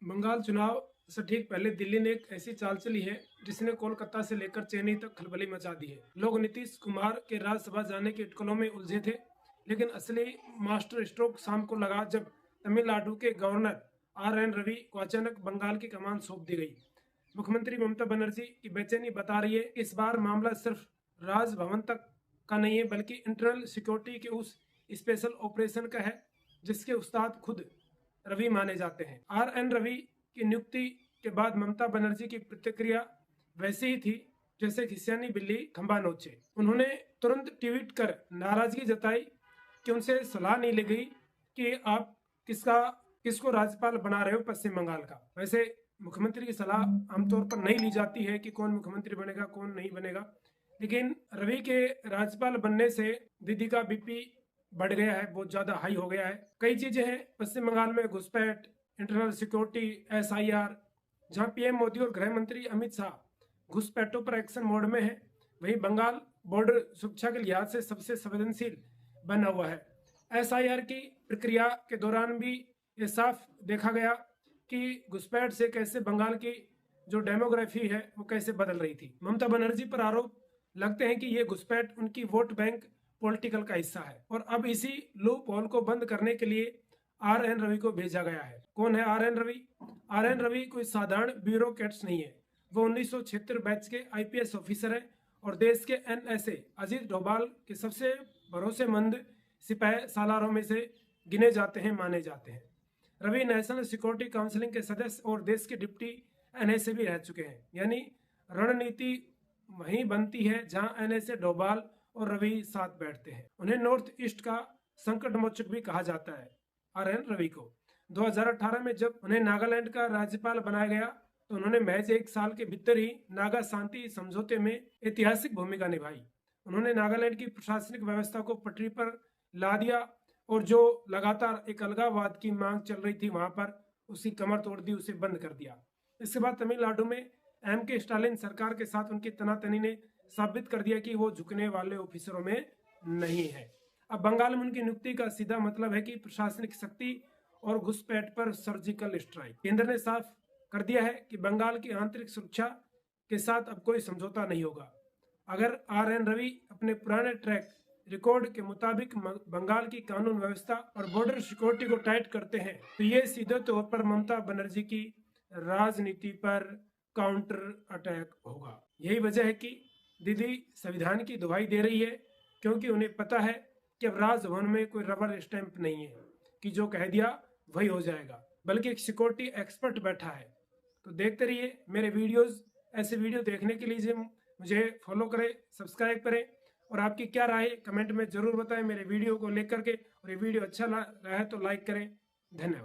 बंगाल चुनाव से ठीक पहले दिल्ली ने एक ऐसी चाल चली है जिसने कोलकाता से लेकर चेन्नई तक खलबली मचा दी है। लोग नीतीश कुमार के राज्यसभा जाने के अटकलों में उलझे थे, लेकिन असली मास्टर स्ट्रोक शाम को लगा जब तमिलनाडु के गवर्नर RN रवि को अचानक बंगाल की कमान सौंप दी गई। मुख्यमंत्री ममता बनर्जी की बेचैनी बता रही है कि इस बार मामला सिर्फ राजभवन तक का नहीं है, बल्कि इंटरनल सिक्योरिटी के उस स्पेशल ऑपरेशन का है जिसके उस्ताद खुद रवि माने जाते हैं। RN रवि की नियुक्ति के बाद ममता बनर्जी की प्रतिक्रिया वैसी ही थी जैसे खिसियानी बिल्ली खंबा नोचे। उन्होंने तुरंत ट्वीट कर नाराजगी जताई कि उनसे सलाह नहीं ली गई कि आप किसको राज्यपाल बना रहे हो पश्चिम बंगाल का। वैसे मुख्यमंत्री की सलाह आमतौर पर नहीं ली जाती है कि कौन मुख्यमंत्री बनेगा कौन नहीं बनेगा, लेकिन रवि के राज्यपाल बनने से दीदी का BP बढ़ गया है, बहुत ज्यादा हाई हो गया है। कई चीजें हैं पश्चिम बंगाल में, घुसपैठ, इंटरनल सिक्योरिटी, SIR। जहां PM मोदी और गृह मंत्री अमित शाह घुसपैठों पर एक्शन मोड में है, वहीं बंगाल बॉर्डर सुरक्षा के लिहाज से सबसे संवेदनशील बना हुआ है। SIR की प्रक्रिया के दौरान भी ये साफ देखा गया कि घुसपैठ से कैसे बंगाल की जो डेमोग्राफी है वो कैसे बदल रही थी। ममता बनर्जी पर आरोप लगते हैं कि ये घुसपैठ उनकी वोट बैंक पॉलिटिकल का हिस्सा है और अब इसी लूप होल को बंद करने के लिए RN रवि को भेजा गया है। कौन है RN रवि? RN रवि कोई साधारण ब्यूरोक्रेट्स नहीं है। वो 1976 बैच के IPS ऑफिसर है और देश के NSA अजीत डोभाल के सबसे भरोसेमंद सिपाही सालारों में से गिने जाते हैं, माने जाते हैं। रवि नेशनल सिक्योरिटी काउंसिल के सदस्य और देश के डिप्टी NSA भी रह चुके हैं, यानी रणनीति वहीं बनती है जहां NSA डोभाल और रवि साथ बैठते हैं। उन्हें नॉर्थ ईस्ट का संकट मोचक भी कहा जाता है। RN रवि को 2018 में जब उन्हें नागालैंड का राज्यपाल बनाया गया तो उन्होंने महज 1 साल के भीतर ही नागा शांति समझौते में ऐतिहासिक भूमिका निभाई। उन्होंने नागालैंड की प्रशासनिक व्यवस्था को पटरी पर ला दिया और जो लगातार एक अलगाववाद की मांग चल रही थी वहां पर उसकी कमर तोड़ दी, उसे बंद कर दिया। इसके बाद तमिलनाडु में MK स्टालिन सरकार के साथ उनकी तनातनी ने साबित कर दिया कि वो झुकने वाले ऑफिसरों में नहीं है। अब बंगाल में उनकी नियुक्ति का सीधा मतलब है कि प्रशासनिक शक्ति और घुसपैठ पर सर्जिकल स्ट्राइक। केंद्र ने साफ कर दिया है कि बंगाल की आंतरिक सुरक्षा के साथ अब कोई समझौता नहीं होगा। अगर RN रवि अपने पुराने ट्रैक रिकॉर्ड के मुताबिक बंगाल की कानून व्यवस्था और बॉर्डर सिक्योरिटी को टाइट करते हैं तो ये सीधे तौर पर ममता बनर्जी की राजनीति पर काउंटर अटैक होगा। यही वजह है कि दीदी संविधान की दुहाई दे रही है, क्योंकि उन्हें पता है कि अब राजभवन में कोई रबर स्टैंप नहीं है कि जो कह दिया वही हो जाएगा, बल्कि एक सिक्योरिटी एक्सपर्ट बैठा है। तो देखते रहिए मेरे वीडियोस। ऐसे वीडियो देखने के लिए मुझे फॉलो करें, सब्सक्राइब करें और आपकी क्या राय कमेंट में जरूर बताएं मेरे वीडियो को लेकर के। और ये वीडियो अच्छा रहा है तो लाइक करें। धन्यवाद।